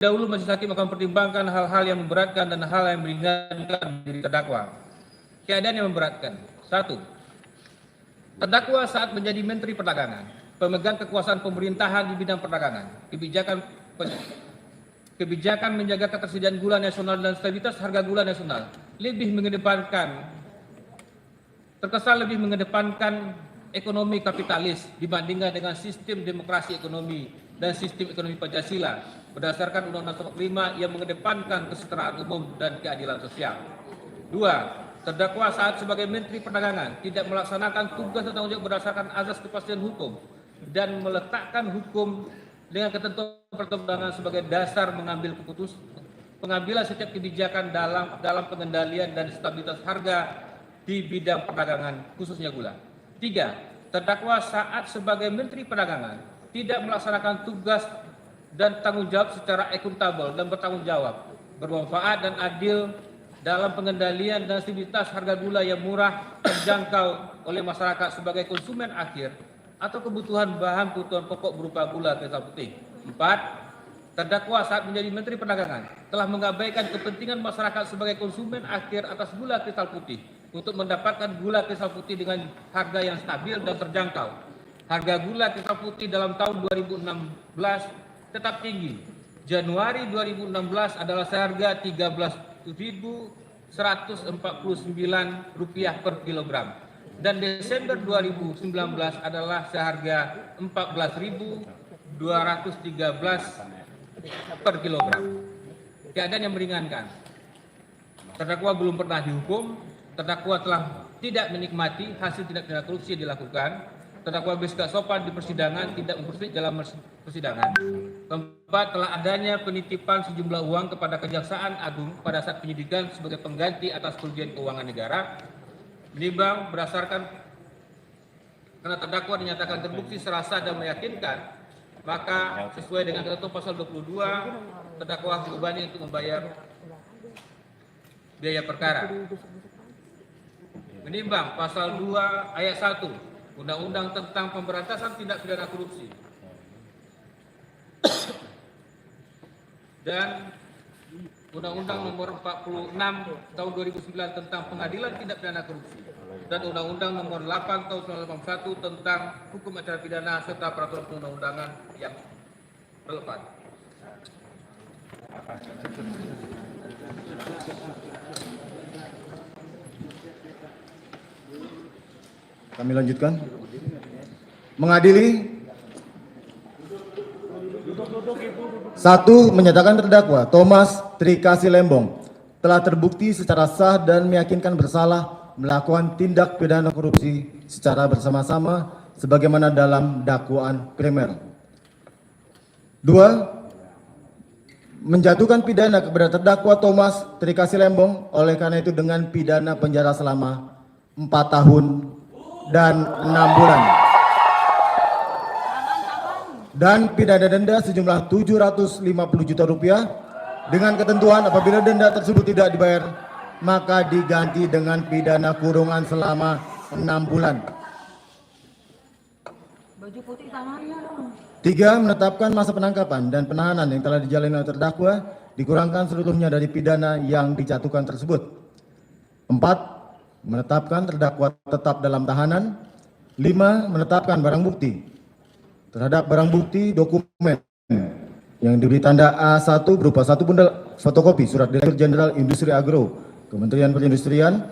Dahulu majelis hakim akan mempertimbangkan hal-hal yang memberatkan dan hal yang meringankan diri terdakwa. Keadaan yang memberatkan. 1. Terdakwa saat menjadi Menteri Perdagangan, pemegang kekuasaan pemerintahan di bidang perdagangan, kebijakan menjaga ketersediaan gula nasional dan stabilitas harga gula nasional, terkesan lebih mengedepankan ekonomi kapitalis dibandingkan dengan sistem demokrasi ekonomi dan sistem ekonomi Pancasila berdasarkan Undang-Undang 45 yang mengedepankan kesetaraan umum dan keadilan sosial. 2. Terdakwa saat sebagai Menteri Perdagangan tidak melaksanakan tugas dan tanggung jawab berdasarkan azas kepastian hukum dan meletakkan hukum dengan ketentuan perundangan sebagai dasar pengambilan setiap kebijakan dalam pengendalian dan stabilitas harga di bidang perdagangan khususnya gula. 3. Terdakwa saat sebagai Menteri Perdagangan tidak melaksanakan tugas dan tanggung jawab secara akuntabel dan bertanggung jawab, bermanfaat dan adil dalam pengendalian dan stabilitas harga gula yang murah terjangkau oleh masyarakat sebagai konsumen akhir atau kebutuhan bahan kebutuhan pokok berupa gula kristal putih. 4. Terdakwa saat menjadi Menteri Perdagangan telah mengabaikan kepentingan masyarakat sebagai konsumen akhir atas gula kristal putih untuk mendapatkan gula kristal putih dengan harga yang stabil dan terjangkau. Harga gula kristal putih dalam tahun 2016 tetap tinggi. Januari 2016 adalah seharga Rp13.149 per kilogram dan Desember 2019 adalah seharga Rp14.213 per kilogram. Keadaan yang meringankan. Terdakwa belum pernah dihukum, terdakwa telah tidak menikmati hasil tindak pidana korupsi yang dilakukan, terdakwa bersikap sopan di persidangan, tidak mempersulit dalam persidangan. Keempat, telah adanya penitipan sejumlah uang kepada Kejaksaan Agung pada saat penyidikan sebagai pengganti atas kerugian keuangan negara. Menimbang berdasarkan karena terdakwa dinyatakan terbukti secara sah dan meyakinkan, maka sesuai dengan ketentuan pasal 22, terdakwa dibebani untuk membayar biaya perkara. Menimbang pasal 2 ayat 1 Undang-Undang tentang Pemberantasan Tindak Pidana Korupsi dan Undang-Undang nomor 46 tahun 2009 tentang Pengadilan Tindak Pidana Korupsi dan Undang-Undang nomor 8 tahun 1981 tentang Hukum Acara Pidana serta peraturan perundang-undangan yang relevan. Kami lanjutkan. Mengadili. 1. Menyatakan terdakwa Thomas Trikasih Lembong telah terbukti secara sah dan meyakinkan bersalah melakukan tindak pidana korupsi secara bersama-sama sebagaimana dalam dakwaan primer. 2. Menjatuhkan pidana kepada terdakwa Thomas Trikasih Lembong oleh karena itu dengan pidana penjara selama 4 tahun dan 6 bulan dan pidana denda sejumlah Rp750 juta dengan ketentuan apabila denda tersebut tidak dibayar maka diganti dengan pidana kurungan selama 6 bulan. 3. Menetapkan masa penangkapan dan penahanan yang telah dijalani oleh terdakwa dikurangkan seluruhnya dari pidana yang dijatuhkan tersebut. 4. Menetapkan terdakwa tetap dalam tahanan. 5. Menetapkan barang bukti terhadap barang bukti dokumen yang diberi tanda A1 berupa 1 bundel fotokopi surat Direktur Jenderal Industri Agro Kementerian Perindustrian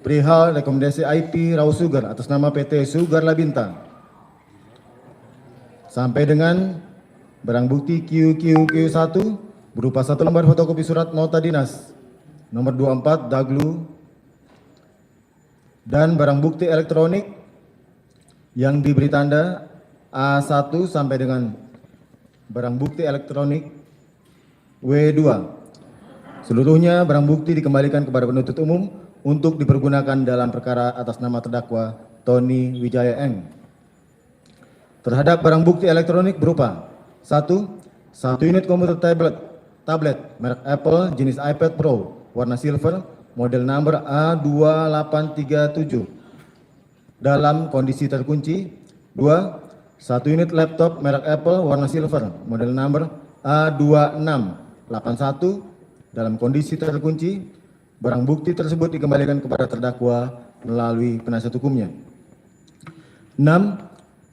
perihal rekomendasi IP Raw Sugar atas nama PT Sugar Labintang sampai dengan barang bukti QQQ1 berupa 1 lembar fotokopi surat nota dinas nomor 24 Daglu dan barang bukti elektronik yang diberi tanda A1 sampai dengan barang bukti elektronik W2. Seluruhnya barang bukti dikembalikan kepada penuntut umum untuk dipergunakan dalam perkara atas nama terdakwa Tony Wijaya Eng. Terhadap barang bukti elektronik berupa 1 unit komputer tablet merek Apple jenis iPad Pro warna silver model number A2837 dalam kondisi terkunci. 2. 1 unit laptop merek Apple warna silver model number A26 81 dalam kondisi terkunci, barang bukti tersebut dikembalikan kepada terdakwa melalui penasihat hukumnya. 6.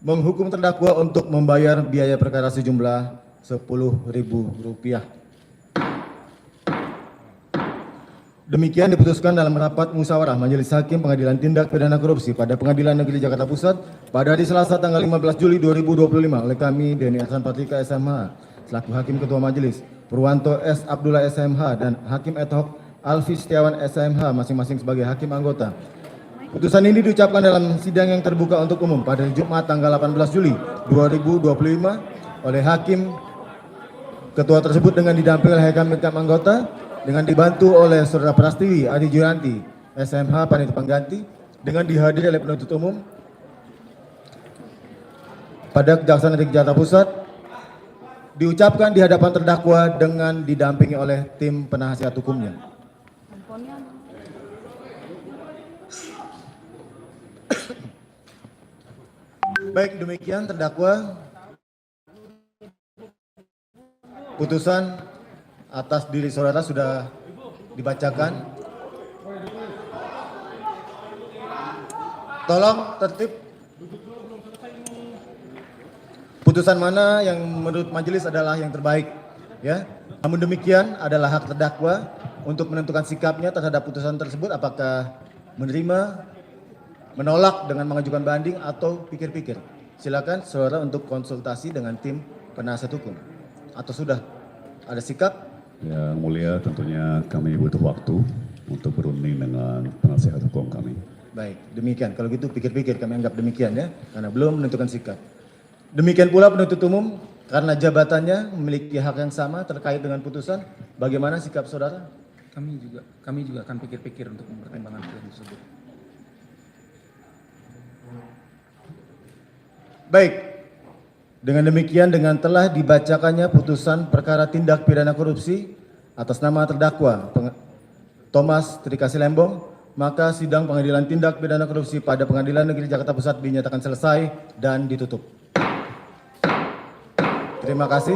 Menghukum terdakwa untuk membayar biaya perkara sejumlah Rp10.000. Demikian diputuskan dalam rapat musyawarah Majelis Hakim Pengadilan Tindak Pidana Korupsi pada Pengadilan Negeri Jakarta Pusat pada hari Selasa tanggal 15 Juli 2025 oleh kami Denny Ahsan Patrika SMH selaku Hakim Ketua Majelis, Purwanto S. Abdullah SMH dan Hakim ad hoc Alfi Setiawan SMH masing-masing sebagai hakim anggota. Putusan ini diucapkan dalam sidang yang terbuka untuk umum pada Jumat tanggal 18 Juli 2025 oleh Hakim Ketua tersebut dengan didampingi oleh Hakim anggota dengan dibantu oleh Saudara Prastiwi Adi Juyanti SMH Panitia Pengganti dengan dihadiri oleh penuntut umum pada Kejaksaan Negeri Jakarta Pusat diucapkan di hadapan terdakwa dengan didampingi oleh tim penasihat hukumnya. Baik, demikian terdakwa putusan atas diri saudara sudah dibacakan. Tolong tertib. Putusan mana yang menurut majelis adalah yang terbaik, ya. Namun demikian adalah hak terdakwa untuk menentukan sikapnya terhadap putusan tersebut, apakah menerima, menolak dengan mengajukan banding atau pikir-pikir. Silakan saudara untuk konsultasi dengan tim penasihat hukum. Atau sudah ada sikap? Yang mulia, tentunya kami butuh waktu untuk berunding dengan penasihat hukum kami. Baik, demikian. Kalau gitu pikir-pikir, kami anggap demikian ya, karena belum menentukan sikap. Demikian pula penuntut umum, karena jabatannya memiliki hak yang sama terkait dengan putusan, bagaimana sikap saudara? Kami juga akan pikir-pikir untuk mempertimbangkan putusan tersebut. Baik. Dengan demikian, dengan telah dibacakannya putusan perkara tindak pidana korupsi atas nama terdakwa Thomas Trikasih Lembong, maka sidang pengadilan tindak pidana korupsi pada Pengadilan Negeri Jakarta Pusat dinyatakan selesai dan ditutup. Terima kasih.